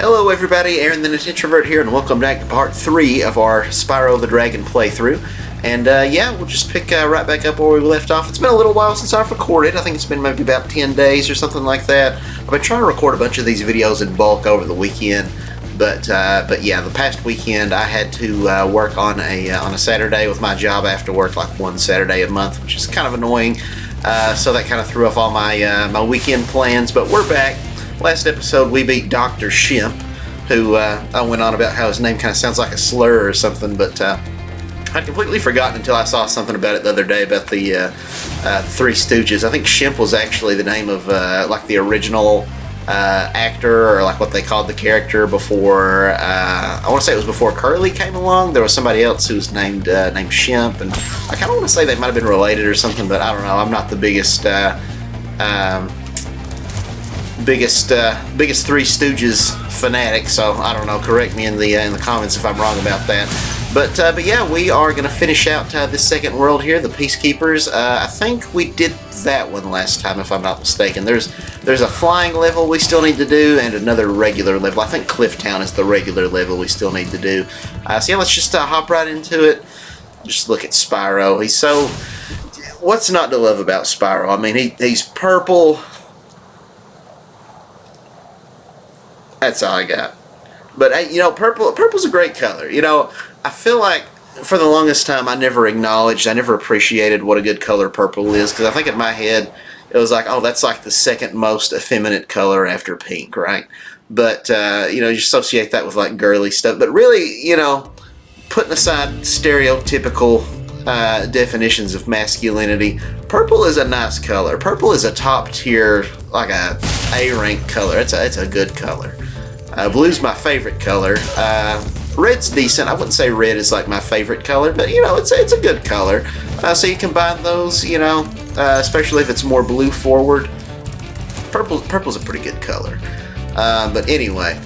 Hello everybody, Aaron the Introvert here, and welcome back to part 3 of our Spyro the Dragon playthrough. And yeah, we'll just pick right back up where we left off. It's been a little while since I've recorded. I think it's been maybe about 10 days or something like that. I've been trying to record a bunch of these videos in bulk over the weekend. But yeah, the past weekend I had to work on a Saturday with my job after work, like one Saturday a month, which is kind of annoying. So that kind of threw off all my my weekend plans. But we're back. Last episode we beat Dr. Shimp, who I went on about how his name kind of sounds like a slur or something, but I'd completely forgotten until I saw something about it the other day about the Three Stooges. I think Shimp was actually the name of like the original actor, or like what they called the character before. I want to say it was before Curly came along. There was somebody else who was named Shimp, and I kind of want to say they might have been related or something, but I don't know. I'm not the biggest Three Stooges fanatic, so I don't know. Correct me in the comments if I'm wrong about that. But yeah, we are going to finish out this second world here, the Peacekeepers. I think we did that one last time, if I'm not mistaken. There's a flying level we still need to do, and another regular level. I think Clifftown is the regular level we still need to do. So yeah, let's just hop right into it. Just look at Spyro. He's so... What's not to love about Spyro? I mean, he's purple. That's all I got. But, you know, purple's a great color. You know, I feel like for the longest time I never appreciated what a good color purple is, because I think in my head it was like, oh, that's like the second most effeminate color after pink, right? But, you know, you associate that with like girly stuff. But really, you know, putting aside stereotypical definitions of masculinity, purple is a nice color. Purple is a top tier, like a A-rank color. It's a good color. Blue's my favorite color. Red's decent. I wouldn't say red is like my favorite color, but you know, it's a good color. So you combine those, you know, especially if it's more blue forward. Purple's a pretty good color. But anyway,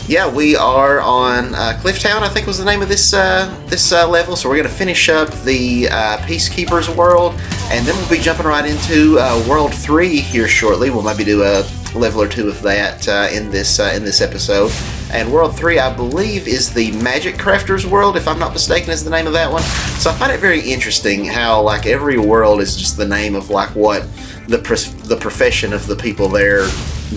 yeah, we are on Clifftown, I think was the name of this level. So we're gonna finish up the Peacekeepers world, and then we'll be jumping right into World 3 here shortly. We'll maybe do a level or two of that in this episode. And World 3, I believe, is the Magic Crafters world, if I'm not mistaken, is the name of that one. So I find it very interesting how like every world is just the name of like what the profession of the people there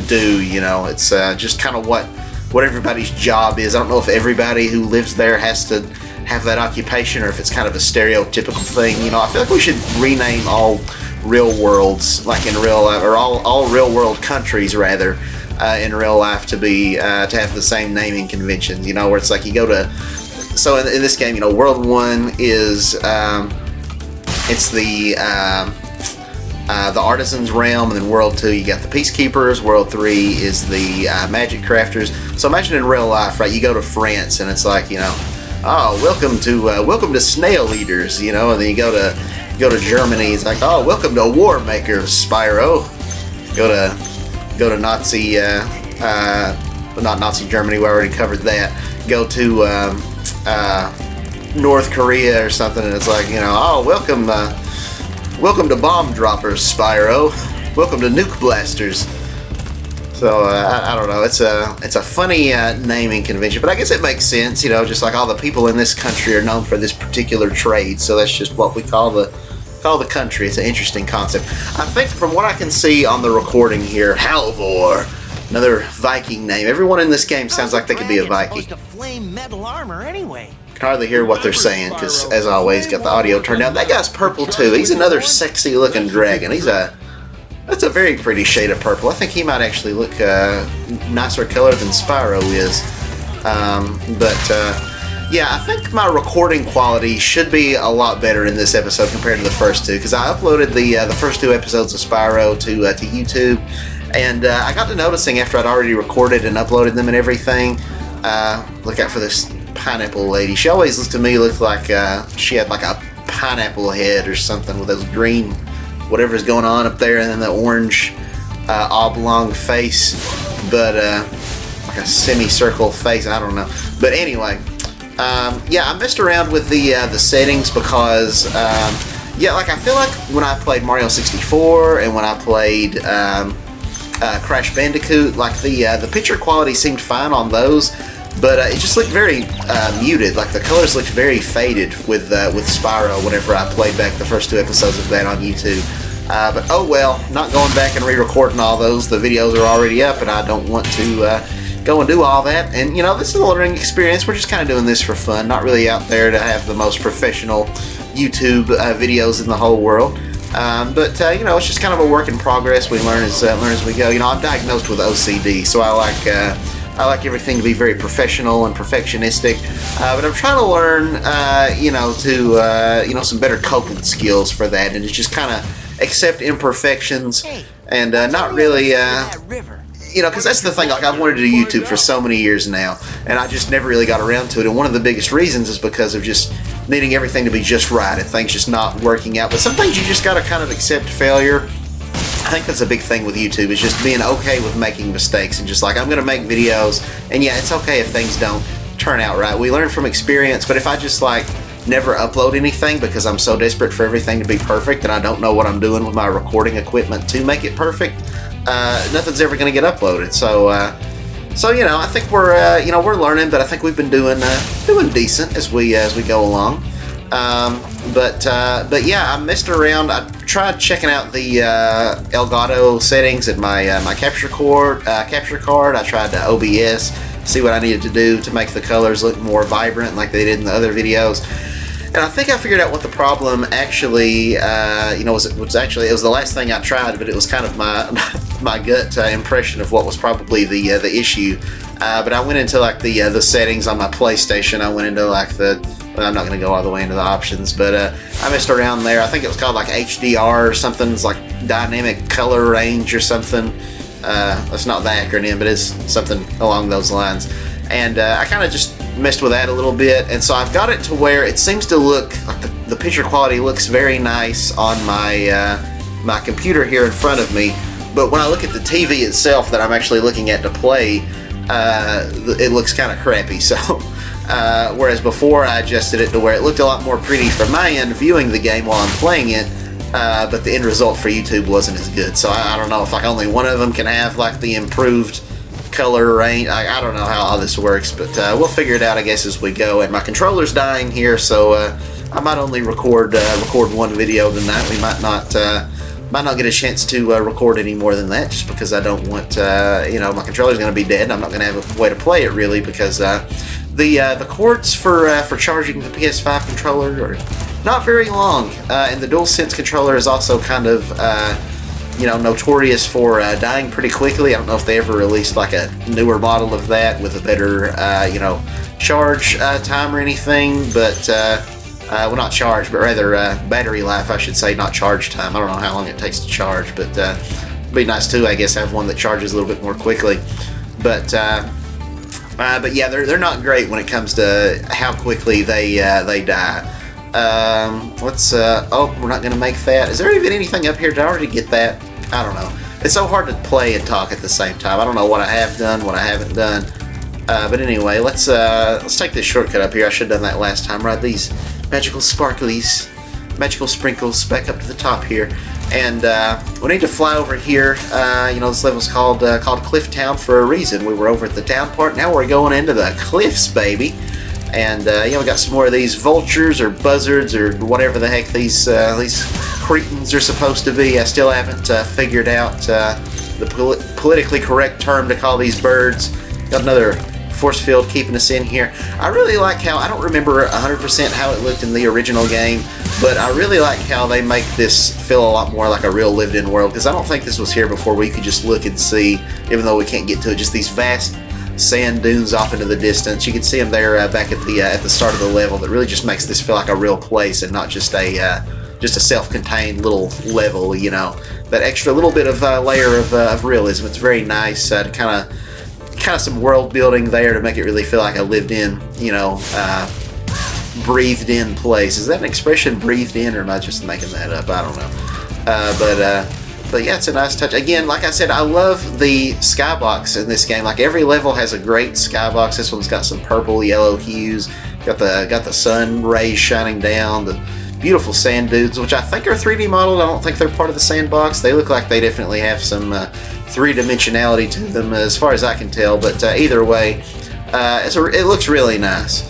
do. You know, it's just kind of what everybody's job is. I don't know if everybody who lives there has to have that occupation, or if it's kind of a stereotypical thing. You know, I feel like we should rename all real worlds, like in real life, or all real world countries rather, in real life to be to have the same naming conventions. You know, where it's like you go to. So in this game, you know, World 1 is it's the Artisans realm, and then World 2 you got the Peacekeepers. World 3 is the Magic Crafters. So imagine in real life, right? You go to France, and it's like, you know, oh, welcome to Snail Eaters, you know, and then you go to Germany. It's like, oh, welcome to War Makers, Spyro. Go to Nazi, not Nazi Germany. We already covered that. Go to North Korea or something, and it's like, you know, oh, welcome to Bomb Droppers, Spyro. Welcome to Nuke Blasters. So I don't know. It's a funny naming convention, but I guess it makes sense. You know, just like all the people in this country are known for this particular trade, so that's just what we call the country. It's an interesting concept. I think from what I can see on the recording here, Halvor, another Viking name. Everyone in this game sounds like they could be a Viking. Supposed to flame metal armor anyway. Can hardly hear what they're saying because, as always, got the audio turned down. That guy's purple too. He's another sexy-looking dragon. That's a very pretty shade of purple. I think he might actually look nicer color than Spyro is. Yeah, I think my recording quality should be a lot better in this episode compared to the first two, because I uploaded the first two episodes of Spyro to YouTube, and I got to noticing after I'd already recorded and uploaded them and everything. Look out for this pineapple lady. She always looked like she had like a pineapple head or something with those green whatever's going on up there, and then the orange oblong face, but like a semicircle face. I don't know, but anyway. Yeah, I messed around with the settings because yeah, like I feel like when I played Mario 64 and when I played Crash Bandicoot. Like the picture quality seemed fine on those, but it just looked very muted. Like the colors looked very faded with Spyro whenever I played back the first 2 episodes of that on YouTube. But oh well, not going back and re-recording all those. The videos are already up, and I don't want to go and do all that. And you know, this is a learning experience. We're just kind of doing this for fun, not really out there to have the most professional YouTube videos in the whole world. But you know, it's just kind of a work in progress. We learn as we go. You know, I'm diagnosed with OCD, so I like everything to be very professional and perfectionistic. But I'm trying to learn, you know, to you know, some better coping skills for that, and to just kind of accept imperfections and not really. You know, because that's the thing, like, I've wanted to do YouTube for so many years now, and I just never really got around to it, and one of the biggest reasons is because of just needing everything to be just right, and things just not working out. But some things you just gotta kind of accept failure. I think that's a big thing with YouTube, is just being okay with making mistakes, and just like, I'm gonna make videos, and yeah, it's okay if things don't turn out right. We learn from experience, but if I just, like, never upload anything because I'm so desperate for everything to be perfect, and I don't know what I'm doing with my recording equipment to make it perfect, nothing's ever going to get uploaded. So you know, I think we're you know, we're learning, but I think we've been doing decent as we go along. But yeah, I messed around. I tried checking out the Elgato settings in my my capture card. I tried the OBS, see what I needed to do to make the colors look more vibrant like they did in the other videos. And I think I figured out what the problem actually, you know, was actually, it was the last thing I tried, but it was kind of my my gut impression of what was probably the issue. But I went into like the settings on my PlayStation. I went into like well, I'm not going to go all the way into the options, but I messed around there. I think it was called like HDR or something. It's like dynamic color range or something. That's not the acronym, but it's something along those lines. And I kind of just messed with that a little bit, and so I've got it to where it seems to look like the picture quality looks very nice on my my computer here in front of me, but when I look at the TV itself that I'm actually looking at to play, it looks kind of crappy. So whereas before I adjusted it to where it looked a lot more pretty from my end viewing the game while I'm playing it, but the end result for YouTube wasn't as good. So I don't know if like only one of them can have like the improved color range. I don't know how all this works, but we'll figure it out, I guess, as we go. And my controller's dying here, so I might only record one video tonight. We might not get a chance to record any more than that, just because I don't want you know, my controller's going to be dead, and I'm not going to have a way to play it really, because the cords for charging the PS5 controller are not very long, and the DualSense controller is also kind of you know, notorious for dying pretty quickly. I don't know if they ever released like a newer model of that with a better, you know, charge time or anything, but, well, not charge, but rather battery life, I should say, not charge time. I don't know how long it takes to charge, but it'd be nice too, I guess, have one that charges a little bit more quickly. But yeah, they're not great when it comes to how quickly they die. Let's oh, we're not gonna make that. Is there even anything up here? Did I already get that? I don't know. It's so hard to play and talk at the same time. I don't know what I have done, what I haven't done. But anyway, let's take this shortcut up here. I should have done that last time. Right, these magical sparklies, magical sprinkles back up to the top here. And we need to fly over here. You know, this level's called Cliff Town for a reason. We were over at the town part. Now we're going into the cliffs, baby. And yeah, we got some more of these vultures or buzzards or whatever the heck these cretins are supposed to be. I still haven't figured out the politically correct term to call these birds. Got another force field keeping us in here. I really like how, I don't remember 100% how it looked in the original game, but I really like how they make this feel a lot more like a real lived-in world, because I don't think this was here before where you could just look and see, even though we can't get to it, just these vast sand dunes off into the distance. You can see them there back at the start of the level. That really just makes this feel like a real place and not just a self-contained little level. You know, that extra little bit of layer of realism. It's very nice. Kind of some world building there to make it really feel like a lived-in, you know, breathed-in place. Is that an expression, breathed in, or am I just making that up? I don't know. But yeah, it's a nice touch. Again, like I said, I love the skybox in this game. Like, every level has a great skybox. This one's got some purple, yellow hues. Got the sun rays shining down. The beautiful sand dunes, which I think are 3D modeled. I don't think they're part of the sandbox. They look like they definitely have some three-dimensionality to them as far as I can tell, but either way, it looks really nice.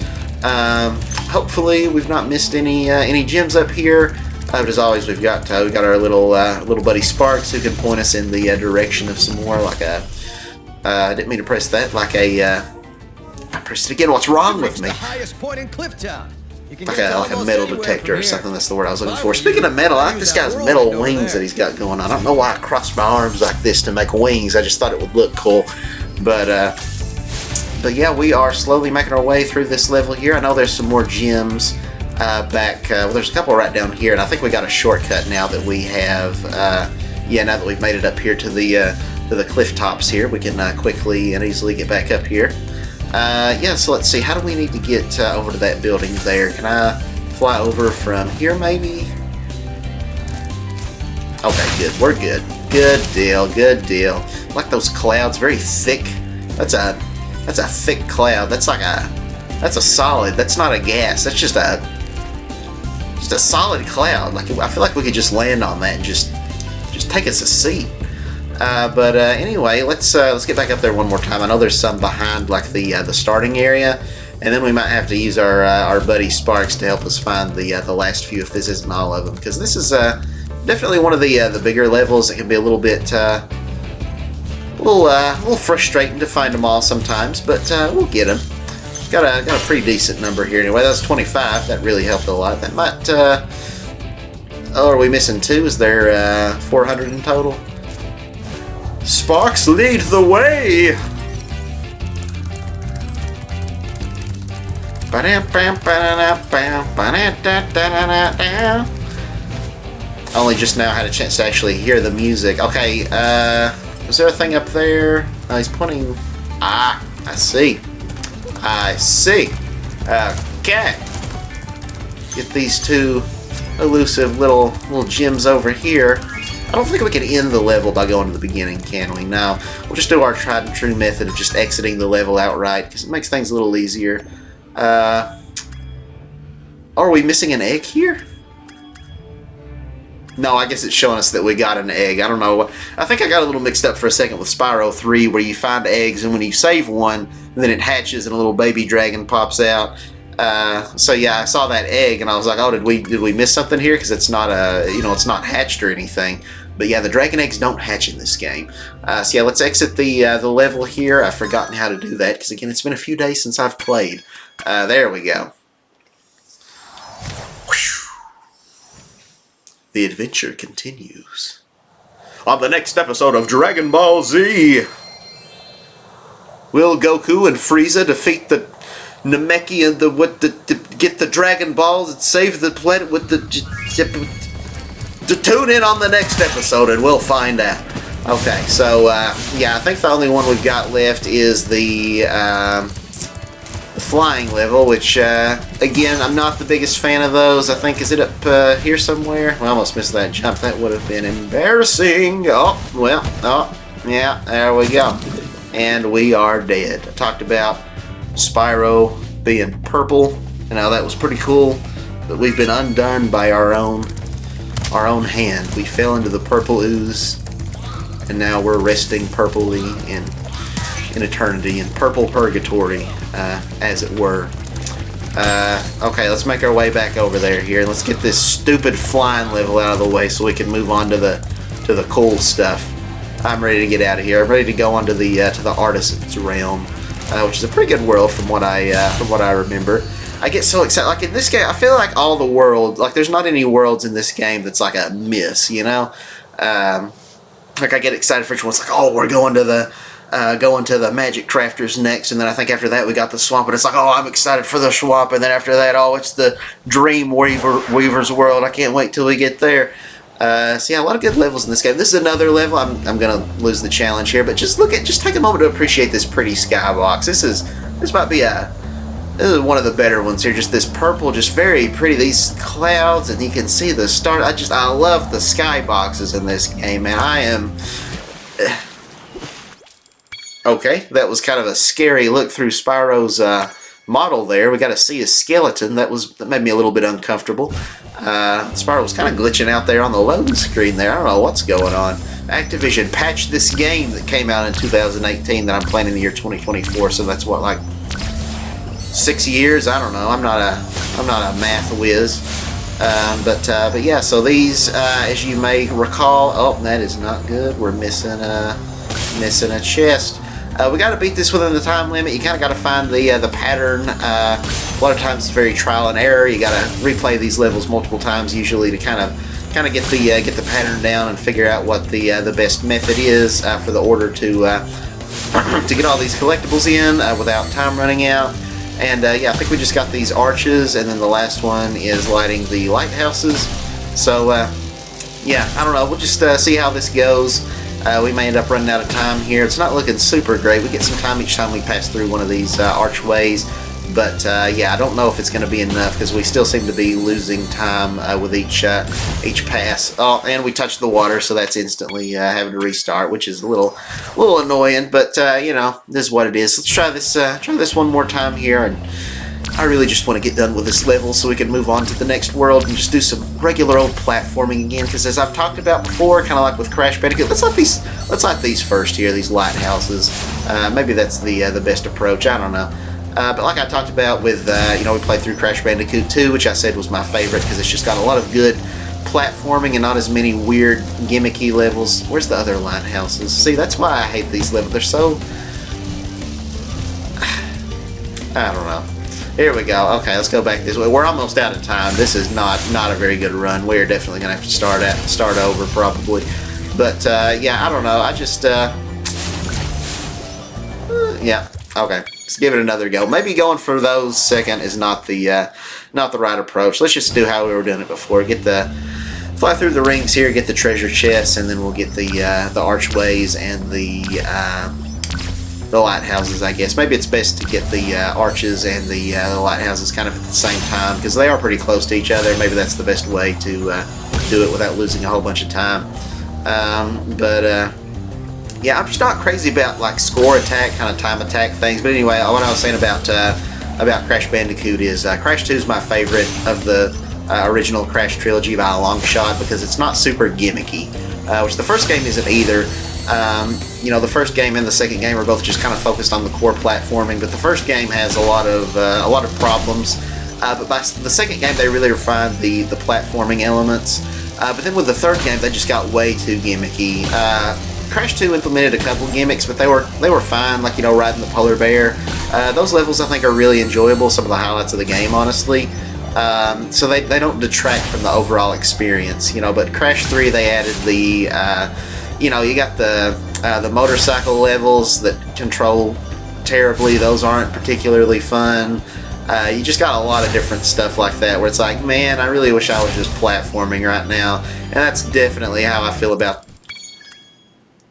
Hopefully we've not missed any gems up here. But as always, we've got our little buddy Sparks, who can point us in the direction of some more, like a I didn't mean to press that, like a I pressed it again. What's wrong with me? The highest point in Clifftown. Like a metal detector or something. That's the word I was looking for. Speaking of metal, I like this guy's metal wings that he's got going on. I don't know why I crossed my arms like this to make wings. I just thought it would look cool. But yeah, we are slowly making our way through this level here. I know there's some more gems back. Well, there's a couple right down here, and I think we got a shortcut now that we have. Yeah, now that we've made it up here to the cliff tops here, we can quickly and easily get back up here. Yeah, so let's see. How do we need to get over to that building there? Can I fly over from here, maybe? Okay, good. We're good. Good deal. Good deal. I like those clouds, very thick. That's a thick cloud. That's a solid. That's not a gas. That's just a solid cloud. Like, I feel like we could just land on that and just take us a seat. But anyway, let's get back up there one more time. I know there's some behind, like the starting area, and then we might have to use our buddy Sparks to help us find the last few, if this isn't all of them, because this is definitely one of the bigger levels. It can be a little bit a little frustrating to find them all sometimes, but we'll get them. Got a pretty decent number here anyway. That's 25. That really helped a lot. That might. Oh, are we missing 2? Is there 400 in total? Sparks, lead the way! Only just now had a chance to actually hear the music. Okay, is there a thing up there? Oh, he's pointing. Ah, I see. I see. Okay. Get these 2 elusive little gems over here. I don't think we can end the level by going to the beginning, can we? No. We'll just do our tried and true method of just exiting the level outright, because it makes things a little easier. Are we missing an egg here? No, I guess it's showing us that we got an egg. I don't know. I think I got a little mixed up for a second with Spyro 3, where you find eggs, and when you save one, then it hatches and a little baby dragon pops out. So yeah, I saw that egg and I was like, oh, did we miss something here? Because it's not it's not hatched or anything. But yeah, the dragon eggs don't hatch in this game. So yeah, let's exit the level here. I've forgotten how to do that because again, it's been a few days since I've played. There we go. The adventure continues on the next episode of Dragon Ball Z. Will Goku and Frieza defeat the Namek and get the Dragon Balls and save the planet with to tune in on the next episode and we'll find out. Okay, so yeah, I think the only one we've got left is the flying level, which again, I'm not the biggest fan of those. I think, is it up here somewhere? We almost missed that jump. That would have been embarrassing. Oh, well, oh, yeah, there we go. And we are dead. I talked about Spyro being purple, and now that was pretty cool, but we've been undone by our own hand. We fell into the purple ooze, and now we're resting purplely in eternity, in purple purgatory, as it were. Okay, let's make our way back over there here, and let's get this stupid flying level out of the way so we can move on to the cool stuff. I'm ready to get out of here. I'm ready to go on to the artisan's realm, which is a pretty good world from what I remember. I get so excited. Like in this game, I feel like all the world, like there's not any worlds in this game that's like a miss, you know? Like I get excited for each one. It's like, oh, we're going to the Magic Crafters next, and then I think after that we got the swamp, and it's like, oh, I'm excited for the swamp, and then after that, oh, it's the Dream Weaver's world. I can't wait till we get there. So yeah, a lot of good levels in this game. This is another level. I'm gonna lose the challenge here, but just take a moment to appreciate this pretty skybox. This is one of the better ones here. Just this purple, just very pretty. These clouds, and you can see the stars. I love the skyboxes in this game, man. I am. Okay, that was kind of a scary look through Spyro's model there. We got to see his skeleton. That made me a little bit uncomfortable. Spyro was kind of glitching out there on the loading screen there. I don't know what's going on. Activision patched this game that came out in 2018 that I'm playing in the year 2024. So that's what, like 6 years? I don't know. I'm not a math whiz. But yeah. So these, as you may recall, oh, that is not good. We're missing a chest. We got to beat this within the time limit. You kind of got to find the pattern. A lot of times it's very trial and error. You got to replay these levels multiple times usually to kind of get the pattern down and figure out what the best method is for the order to to get all these collectibles in without time running out. And yeah, I think we just got these arches, and then the last one is lighting the lighthouses. So yeah, I don't know. We'll just see how this goes. We may end up running out of time here. It's not looking super great. We get some time each time we pass through one of these archways. But yeah, I don't know if it's going to be enough because we still seem to be losing time with each pass. Oh, and we touched the water, so that's instantly having to restart, which is a little annoying. But you know, this is what it is. Let's try this one more time here, and I really just want to get done with this level so we can move on to the next world and just do some regular old platforming again. Because as I've talked about before, kind of like with Crash Bandicoot, let's let these first here, these lighthouses. Maybe that's the best approach. I don't know. But like I talked about with, you know, we played through Crash Bandicoot 2, which I said was my favorite because it's just got a lot of good platforming and not as many weird, gimmicky levels. Where's the other lighthouses? See, that's why I hate these levels. They're so... I don't know. Here we go. Okay, let's go back this way. We're almost out of time. This is not a very good run. We're definitely going to have to start over probably. But, yeah, I don't know. I just, yeah, okay. Let's give it another go. Maybe going for those second is not the right approach. Let's just do how we were doing it before. Fly through the rings here, get the treasure chests, and then we'll get the archways and the lighthouses, I guess. Maybe it's best to get the arches and the lighthouses kind of at the same time because they are pretty close to each other. Maybe that's the best way to do it without losing a whole bunch of time. Yeah, I'm just not crazy about like score attack, kind of time attack things. But anyway, what I was saying about Crash Bandicoot is Crash 2 is my favorite of the original Crash trilogy by a long shot because it's not super gimmicky, which the first game isn't either. You know, the first game and the second game are both just kind of focused on the core platforming, but the first game has a lot of problems. But by the second game, they really refined the platforming elements. But then with the third game, they just got way too gimmicky. Crash 2 implemented a couple gimmicks, but they were fine, like, you know, riding the polar bear. Those levels, I think, are really enjoyable, some of the highlights of the game, honestly. So they don't detract from the overall experience, you know, but Crash 3, they added the, you know, you got the motorcycle levels that control terribly. Those aren't particularly fun. You just got a lot of different stuff like that where it's like, man, I really wish I was just platforming right now. And that's definitely how I feel about...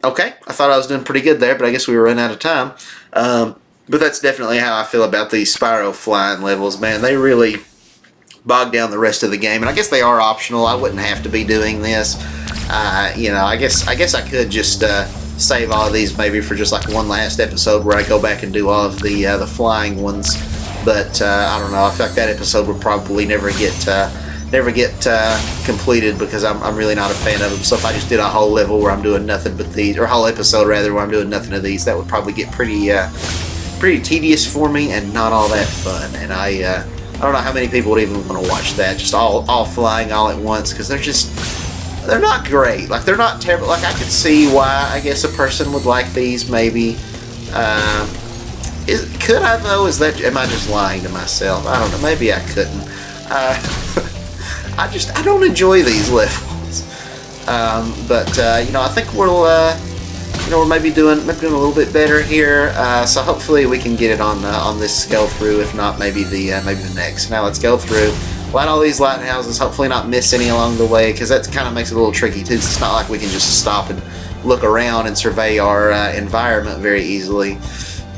Okay, I thought I was doing pretty good there, but I guess we were running out of time. But that's definitely how I feel about these Spyro flying levels, man. They really bog down the rest of the game, and I guess they are optional. I wouldn't have to be doing this. You know, I guess I could just save all of these maybe for just like one last episode where I go back and do all of the flying ones. But I don't know. I feel like that episode would probably never get completed because I'm really not a fan of them. So if I just did a whole level where I'm doing nothing but these, or a whole episode rather where I'm doing nothing of these, that would probably get pretty tedious for me and not all that fun. And I don't know how many people would even want to watch that, just all flying all at once, because they're not great. Like, they're not terrible. Like, I could see why I guess a person would like these maybe. Could I though? Am I just lying to myself? I don't know. Maybe I couldn't. I don't enjoy these levels. But you know, I think we're maybe doing a little bit better here. So hopefully we can get it on this go through. If not, maybe the next. Now let's go through. Light all these lighthouses. Hopefully not miss any along the way, because that kind of makes it a little tricky too. It's not like we can just stop and look around and survey our environment very easily.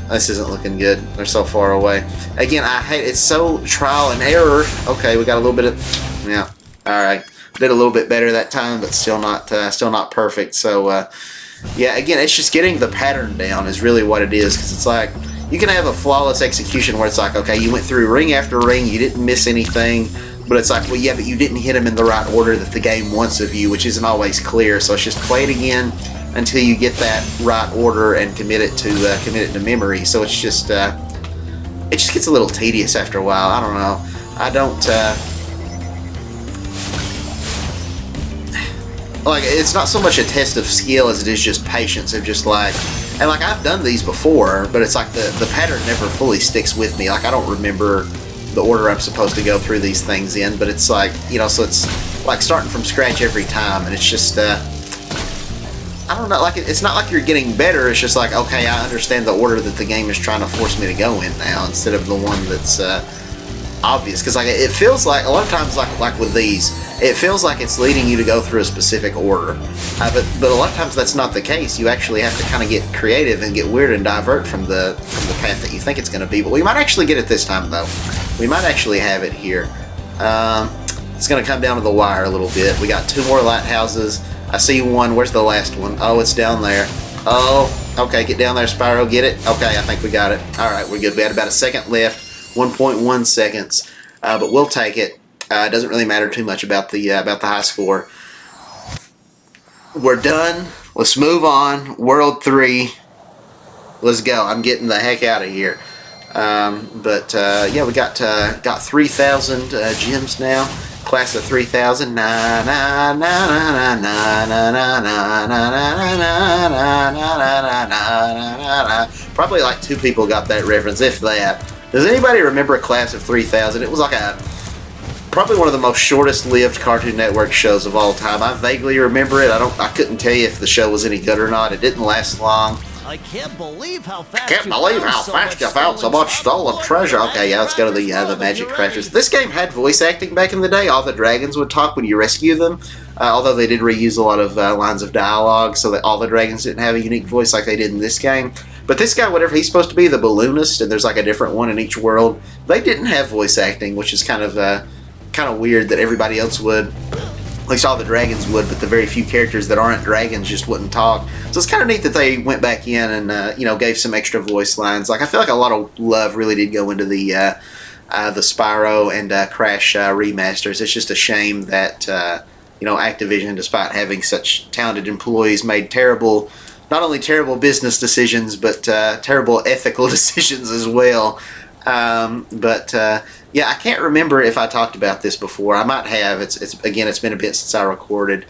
This isn't looking good. They're so far away. Again, I hate it's so trial and error. Okay, we got a little bit of yeah. All right, did a little bit better that time, but still not perfect. So yeah, again, it's just getting the pattern down is really what it is, because it's like you can have a flawless execution where it's like, okay, you went through ring after ring, you didn't miss anything, But it's like, well, yeah, but you didn't hit them in the right order that the game wants of you, which isn't always clear. So it's just play it again until you get that right order and commit it to memory. So it's just it just gets a little tedious after a while. I don't know. I don't like, it's not so much a test of skill as it is just patience of just like, and like I've done these before, but it's like the pattern never fully sticks with me. Like I don't remember the order I'm supposed to go through these things in, but it's like, you know, so it's like starting from scratch every time, and it's just I don't know, like it's not like you're getting better. It's just like, okay, I understand the order that the game is trying to force me to go in now, instead of the one that's obvious. Because like it feels like a lot of times, like with these, it feels like it's leading you to go through a specific order, but a lot of times that's not the case. You actually have to kind of get creative and get weird and divert from the path that you think it's going to be. But we might actually get it this time, though. We might actually have it here. It's going to come down to the wire a little bit. We got 2 more lighthouses. I see one. Where's the last one? Oh, it's down there. Oh, okay, get down there, Spyro. Get it? Okay, I think we got it. All right, we're good. We had about a second left, 1.1 seconds, but we'll take it. It doesn't really matter too much about the high score. We're done. Let's move on. World 3. Let's go. I'm getting the heck out of here. Yeah, we got 3,000 gems now. Class of 3,000. Probably like 2 people got that reference, if that. Does anybody remember a Class of 3,000? It was like probably one of the most shortest lived Cartoon Network shows of all time. I vaguely remember it. I couldn't tell you if the show was any good or not. It didn't last long. I can't believe how fast you found so much stolen treasure. Okay, yeah, let's go to the magic crafters. This game had voice acting back in the day. All the dragons would talk when you rescue them, although they did reuse a lot of lines of dialogue, so that all the dragons didn't have a unique voice like they did in this game. But this guy, whatever he's supposed to be, the balloonist, and there's like a different one in each world, they didn't have voice acting, which is kind of weird that everybody else would. At least all the dragons would, but the very few characters that aren't dragons just wouldn't talk. So it's kind of neat that they went back in and gave some extra voice lines. Like I feel like a lot of love really did go into the Spyro and Crash remasters. It's just a shame that Activision, despite having such talented employees, made not only terrible business decisions, but terrible ethical decisions as well. Yeah, I can't remember if I talked about this before. I might have. It's been a bit since I recorded.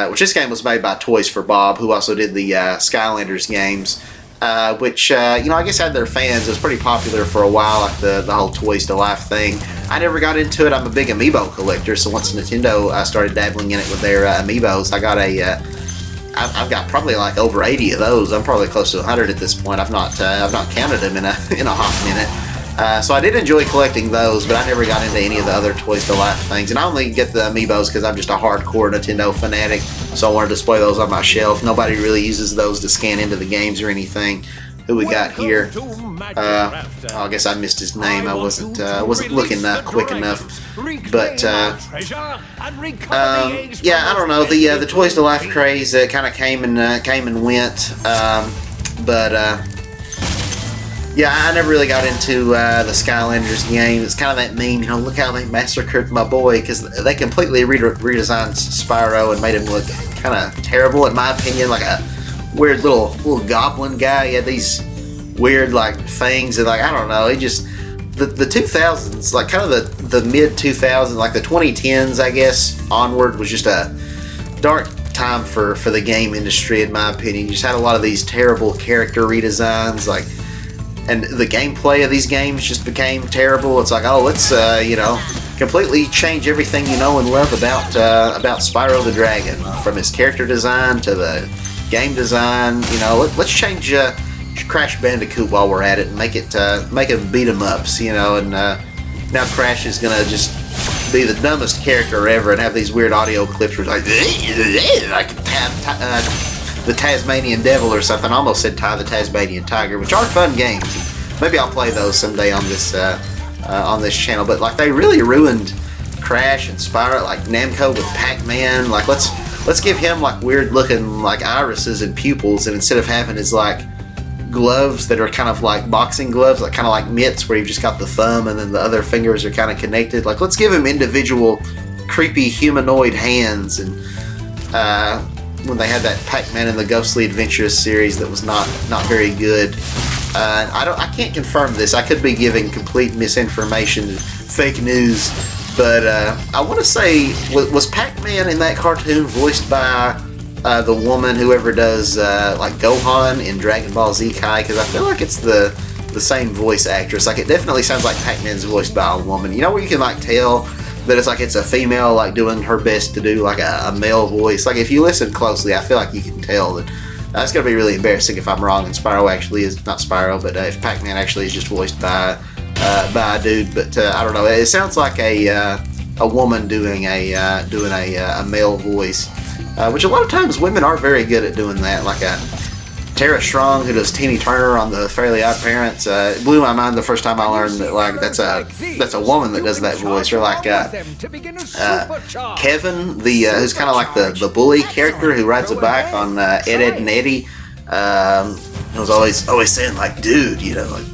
Which this game was made by Toys for Bob, who also did the Skylanders games, which I guess had their fans. It was pretty popular for a while, like the whole Toys to Life thing. I never got into it. I'm a big amiibo collector, so once Nintendo started dabbling in it with their amiibos, I got I've got probably like over 80 of those. I'm probably close to 100 at this point. I've not counted them in a hot minute. So I did enjoy collecting those, but I never got into any of the other Toys to Life things. And I only get the amiibos because I'm just a hardcore Nintendo fanatic, so I want to display those on my shelf. Nobody really uses those to scan into the games or anything. Who we got here? I guess I missed his name. I wasn't looking quick enough. But yeah, I don't know. The Toys to Life craze kind of came and went. Yeah, I never really got into the Skylanders game. It's kind of that meme, look how they massacred my boy, because they completely redesigned Spyro and made him look kind of terrible, in my opinion, like a weird little goblin guy. He had these weird like fangs and like, I don't know, he just, the 2000s, like kind of the mid 2000s, like the 2010s, I guess, onward was just a dark time for the game industry, in my opinion. You just had a lot of these terrible character redesigns, like, and the gameplay of these games just became terrible. It's like, oh, let's completely change everything you know and love about Spyro the Dragon, from his character design to the game design. Let's change Crash Bandicoot while we're at it and make him beat 'em ups. And now Crash is gonna just be the dumbest character ever and have these weird audio clips where it's like the Tasmanian Devil or something. I almost said Ty the Tasmanian Tiger, which are fun games. Maybe I'll play those someday on this channel. But like, they really ruined Crash and Spyro, like Namco with Pac-Man. Like, let's give him like weird looking like irises and pupils, and instead of having his like gloves that are kind of like boxing gloves, like kind of like mitts, where you've just got the thumb and then the other fingers are kind of connected. Like, let's give him individual creepy humanoid hands. And when they had that Pac-Man and the Ghostly Adventures series that was not very good. I can't confirm this. I could be giving complete misinformation, fake news, but I want to say, was Pac-Man in that cartoon voiced by the woman whoever does like Gohan in Dragon Ball Z Kai? Because I feel like it's the same voice actress. Like, it definitely sounds like Pac-Man's voiced by a woman. You know, where you can like tell that it's like it's a female like doing her best to do like a male voice. Like, if you listen closely, I feel like you can tell that. It's going to be really embarrassing if I'm wrong and Spyro actually is, not Spyro, but if Pac-Man actually is just voiced by a dude. But I don't know. It sounds like a woman doing a male voice, which a lot of times women are very good at doing that. Like Tara Strong, who does Tina Turner on the Fairly Odd Parents. It blew my mind the first time I learned that like that's a woman that does that voice. Or like Kevin, who's kind of like the bully character who rides a bike on Ed, Edd and Eddy. He was always saying like, dude, you know, like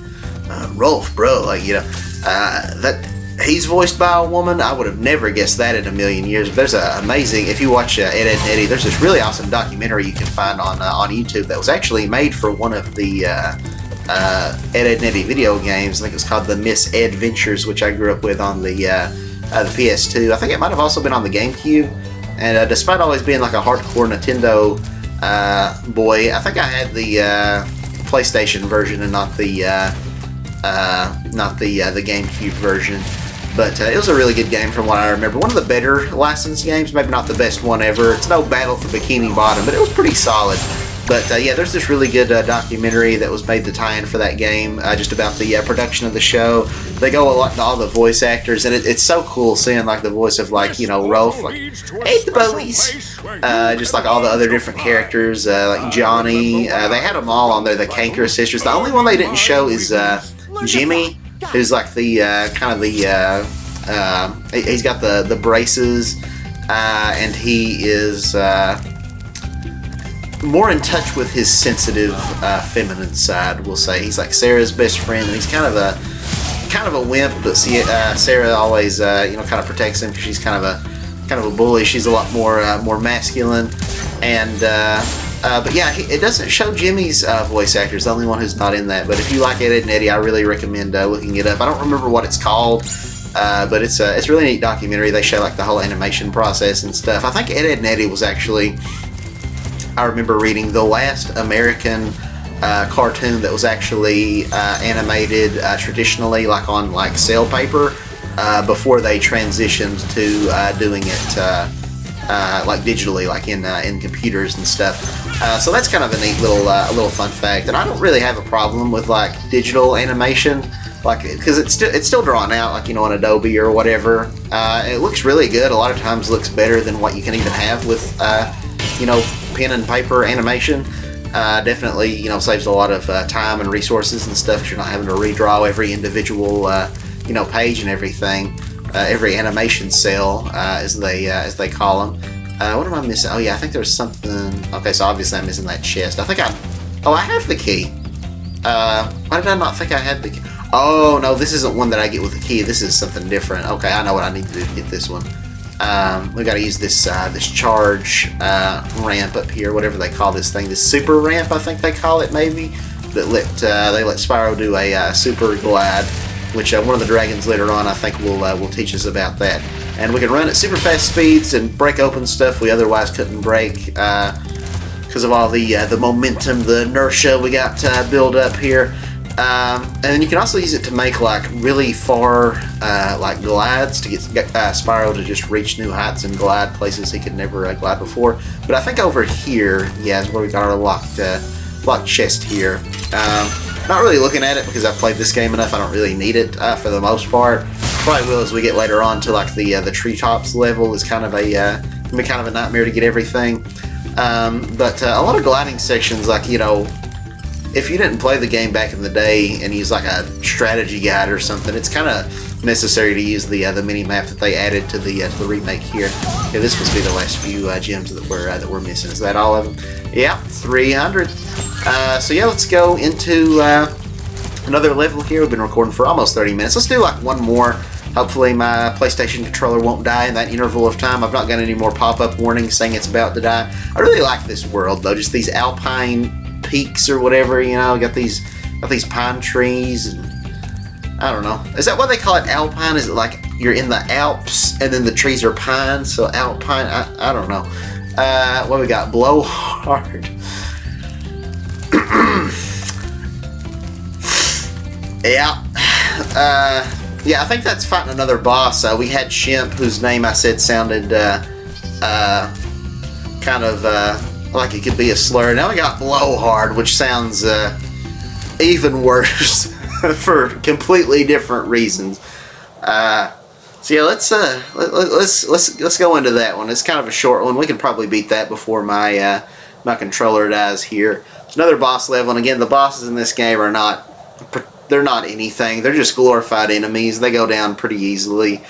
Rolf, bro, like, you know, that. He's voiced by a woman. I would have never guessed that in a million years. There's an amazing, if you watch Ed, Edd and Eddy, there's this really awesome documentary you can find on YouTube that was actually made for one of the Ed, Edd and Eddy video games. I think it was called the Miss Ed Ventures, which I grew up with on the PS2. I think it might have also been on the GameCube. And despite always being like a hardcore Nintendo boy, I think I had the PlayStation version and not the GameCube version. But it was a really good game from what I remember. One of the better licensed games, maybe not the best one ever. It's no Battle for Bikini Bottom, but it was pretty solid. But yeah, there's this really good documentary that was made to tie in for that game, just about the production of the show. They go a lot into all the voice actors, and it's so cool seeing like the voice of like, you know, Rolf, like, hey the boys, just like all the other different characters, like Johnny. They had them all on there, the Kanker sisters. The only one they didn't show is Jimmy, who's like the kind of the he's got the braces, and he is more in touch with his sensitive feminine side, we'll say. He's like Sarah's best friend, and he's kind of a wimp, but Sarah always you know, kind of protects him because she's kind of a bully. She's a lot more masculine, and but yeah, it doesn't show Jimmy's voice actor. It's the only one who's not in that. But if you like Ed, Edd and Eddy, I really recommend looking it up. I don't remember what it's called, but it's a really neat documentary. They show like the whole animation process and stuff. I think Ed, Edd and Eddy was actually, I remember reading, the last American cartoon that was actually animated traditionally, like on like cell paper, before they transitioned to doing it like digitally, like in computers and stuff. So that's kind of a neat little fun fact. And I don't really have a problem with like digital animation, like, because it's still drawn out, like, you know, on Adobe or whatever. It looks really good. A lot of times looks better than what you can even have with you know, pen and paper animation. Definitely, you know, saves a lot of time and resources and stuff. You're not having to redraw every individual you know, page and everything. Every animation cell, as they call them. What am I missing? Oh yeah, I think there's something. Okay, so obviously I'm missing that chest. I have the key. Why did I not think I had the key? Oh no, this isn't one that I get with the key. This is something different. Okay, I know what I need to do to get this one. We got to use this charge ramp up here, whatever they call this thing. This super ramp, I think they call it, maybe. That they let Spyro do a super glide, which one of the dragons later on, I think, will teach us about that. And we can run at super fast speeds and break open stuff we otherwise couldn't break because of all the momentum, the inertia we got built up here. And you can also use it to make like really far like glides to get Spyro to just reach new heights and glide places he could never glide before. But I think over here, yeah, is where we got our locked chest here. Not really looking at it because I've played this game enough. I don't really need it for the most part. Probably will as we get later on to like the treetops level. Is kind of a nightmare to get everything. But a lot of gliding sections, like, you know, if you didn't play the game back in the day and use like a strategy guide or something, it's kind of necessary to use the mini map that they added to the remake here. Yeah, this must be the last few gems that we're missing. Is that all of them? Yeah, 300. So yeah, let's go into another level here. We've been recording for almost 30 minutes. Let's do like one more. Hopefully my PlayStation controller won't die in that interval of time. I've not got any more pop-up warnings saying it's about to die. I really like this world though, just these alpine peaks or whatever, you know, got these pine trees. And I don't know. Is that what they call it, alpine? Is it like you're in the Alps and then the trees are pine, so alpine? I don't know. What we got? Blowhard. Yeah. Yeah, I think that's fighting another boss. We had Shemp, whose name I said sounded kind of like it could be a slur. Now we got Blowhard, which sounds even worse for completely different reasons. So yeah, let's go into that one. It's kind of a short one. We can probably beat that before my my controller dies here. It's another boss level, and again, the bosses in this game are not. They're not anything. They're just glorified enemies. They go down pretty easily.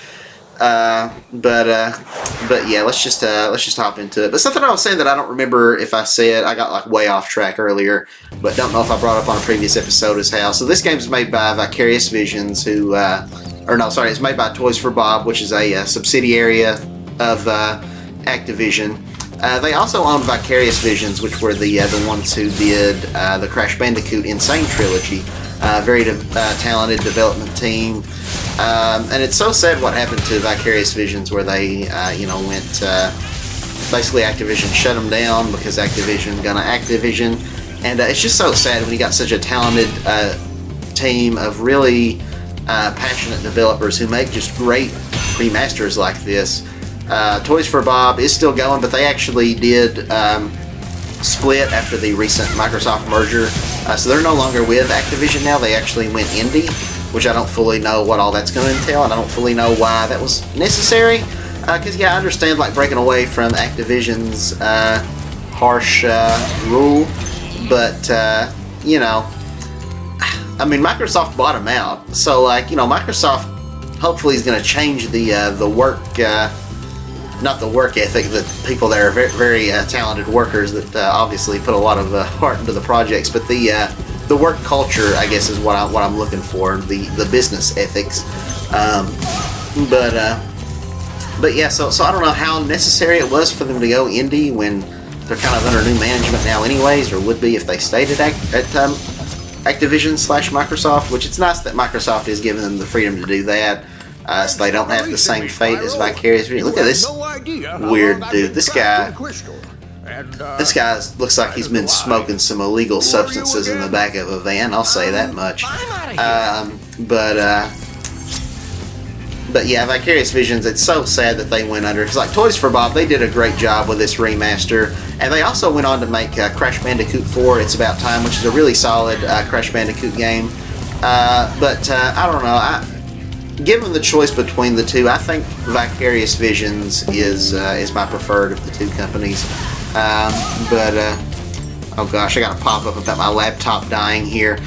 But yeah, let's just hop into it. But something I was saying that I don't remember if I said, I got like way off track earlier, but don't know if I brought up on a previous episode is how. So this game's made by Vicarious Visions, who, or no, sorry, it's made by Toys for Bob, which is a subsidiary of Activision. They also owned Vicarious Visions, which were the ones who did the Crash Bandicoot Insane trilogy. Very talented development team, and it's so sad what happened to Vicarious Visions, where they, went basically Activision shut them down because Activision gonna Activision, and it's just so sad when you got such a talented team of really passionate developers who make just great remasters like this. Toys for Bob is still going, but they actually did split after the recent Microsoft merger, so they're no longer with Activision now. They actually went indie, which I don't fully know what all that's going to entail, and I don't fully know why that was necessary, because yeah, I understand like breaking away from Activision's harsh rule, but you know, I mean, Microsoft bought them out, so like, you know, Microsoft hopefully is going to change the work, not the work ethic, the people there are very, very talented workers that obviously put a lot of heart into the projects, but the work culture, I guess, is what I'm looking for, the business ethics. But yeah, so I don't know how necessary it was for them to go indie when they're kind of under new management now anyways, or would be if they stayed at Activision / Microsoft, which it's nice that Microsoft is giving them the freedom to do that. So they don't have the same fate as Vicarious Visions. Look at this weird dude. This guy looks like he's been smoking some illegal substances in the back of a van. I'll say that much. But yeah, Vicarious Visions, it's so sad that they went under. Because like Toys for Bob, they did a great job with this remaster. And they also went on to make Crash Bandicoot 4, It's About Time, which is a really solid Crash Bandicoot game. But I don't know. Given the choice between the two, I think Vicarious Visions is my preferred of the two companies. Oh gosh, I got a pop-up about my laptop dying here.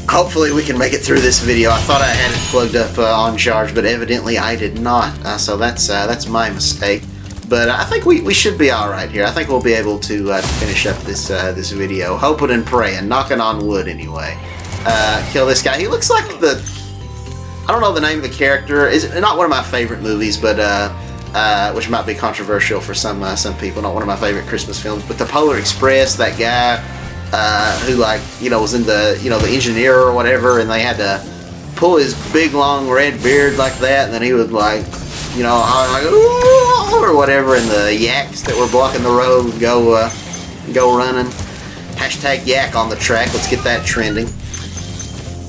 Hopefully we can make it through this video. I thought I had it plugged up on charge, but evidently I did not. So that's my mistake. But I think we should be all right here. I think we'll be able to finish up this video, hoping and praying, knocking on wood anyway. Kill this guy. He looks like I don't know the name of the character. Is not one of my favorite movies, but which might be controversial for some people. Not one of my favorite Christmas films, but the Polar Express. That guy who, like, you know, was in the the engineer or whatever, and they had to pull his big long red beard like that, and then he would like, like ooh, or whatever, and the yaks that were blocking the road would go running. Hashtag yak on the track. Let's get that trending.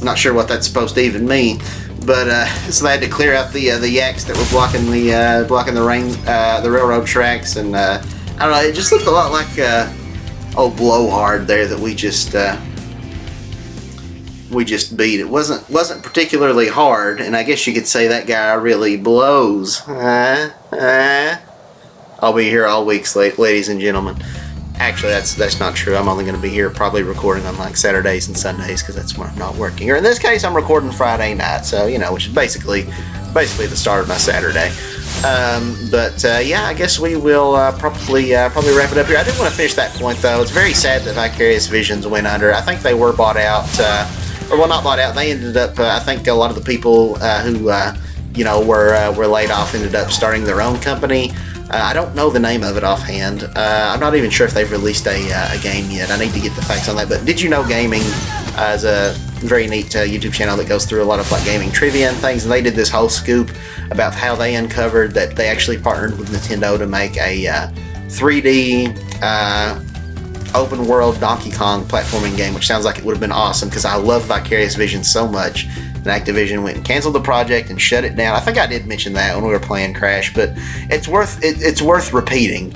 Not sure what that's supposed to even mean. But so they had to clear out the yaks that were blocking the railroad tracks, and I don't know. It just looked a lot like old Blowhard there that we just beat. It wasn't particularly hard, and I guess you could say that guy really blows. I'll be here all week, ladies and gentlemen. Actually, that's not true. I'm only going to be here probably recording on like Saturdays and Sundays because that's when I'm not working. Or in this case, I'm recording Friday night, so which is basically the start of my Saturday. Yeah, I guess we will probably wrap it up here. I did want to finish that point though. It's very sad that Vicarious Visions went under. I think they were bought out, or well, not bought out. They ended up. I think a lot of the people who were laid off ended up starting their own company. I don't know the name of it offhand. I'm not even sure if they've released a game yet. I need to get the facts on that. But Did You Know Gaming is a very neat YouTube channel that goes through a lot of like gaming trivia and things. And they did this whole scoop about how they uncovered that they actually partnered with Nintendo to make a 3D open world Donkey Kong platforming game, which sounds like it would have been awesome because I love Vicarious Visions so much. And Activision went and canceled the project and shut it down. I think I did mention that when we were playing Crash, but it's worth repeating.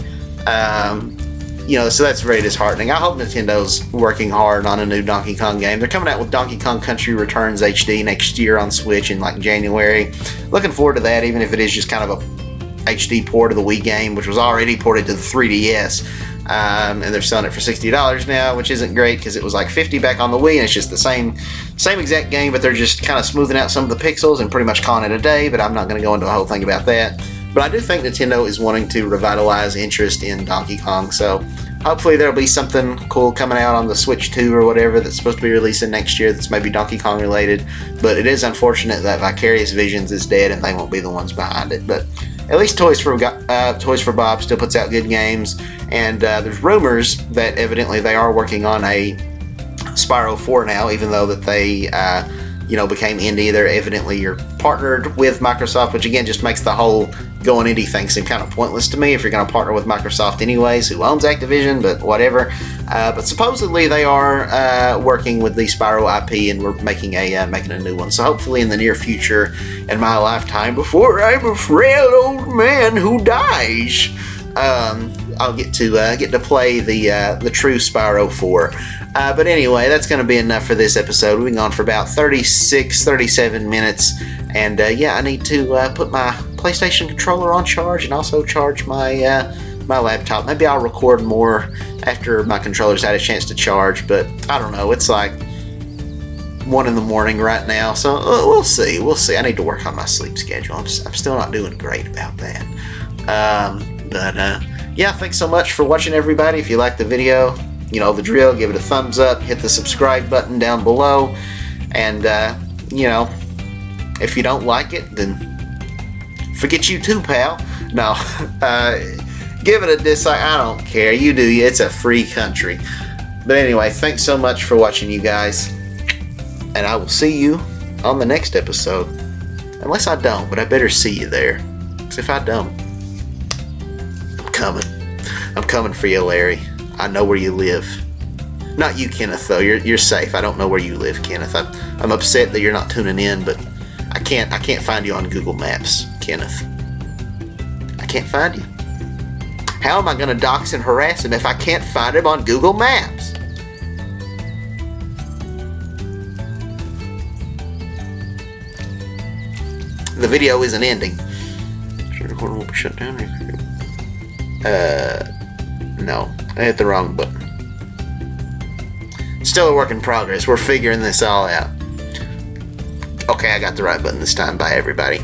So that's very disheartening. I hope Nintendo's working hard on a new Donkey Kong game. They're coming out with Donkey Kong Country Returns HD next year on Switch in like January. Looking forward to that, even if it is just kind of a HD port of the Wii game, which was already ported to the 3DS. And they're selling it for $60 now, which isn't great because it was like $50 back on the Wii, and it's just the same exact game, but they're just kind of smoothing out some of the pixels and pretty much calling it a day. But I'm not going to go into a whole thing about that. But I do think Nintendo is wanting to revitalize interest in Donkey Kong, so hopefully there'll be something cool coming out on the Switch 2 or whatever that's supposed to be releasing next year that's maybe Donkey Kong related. But it is unfortunate that Vicarious Visions is dead and they won't be the ones behind it. But at least Toys for Bob still puts out good games, and there's rumors that evidently they are working on a Spyro 4 now, even though that they became indie. They're evidently partnered with Microsoft, which again just makes the whole going indie thing seem kind of pointless to me if you're going to partner with Microsoft anyways, who owns Activision, but whatever. But supposedly they are working with the Spyro IP, and we're making a new one. So hopefully in the near future, in my lifetime, before I'm a frail old man who dies, I'll get to play the true Spyro 4. But anyway, that's going to be enough for this episode. We've been gone for about 37 minutes. And I need to put my PlayStation controller on charge and also charge my my laptop. Maybe I'll record more after my controller's had a chance to charge. But I don't know. It's like 1 in the morning right now. So we'll see. I need to work on my sleep schedule. I'm still not doing great about that. Thanks so much for watching, everybody. If you liked the video, you know the drill. Give it a thumbs up. Hit the subscribe button down below. And, if you don't like it, then forget you too, pal. No. Give it a dislike. I don't care. You do. It's a free country. But anyway, thanks so much for watching, you guys. And I will see you on the next episode. Unless I don't, but I better see you there. Because if I don't, I'm coming. I'm coming for you, Larry. I know where you live. Not you, Kenneth, though. You're safe. I don't know where you live, Kenneth. I'm upset that you're not tuning in, but I can't find you on Google Maps, Kenneth. I can't find you. How am I going to dox and harass him if I can't find him on Google Maps? The video isn't ending. Sure, the recording won't be shut down. No, I hit the wrong button. Still a work in progress. We're figuring this all out. Okay, I got the right button this time. Bye, everybody.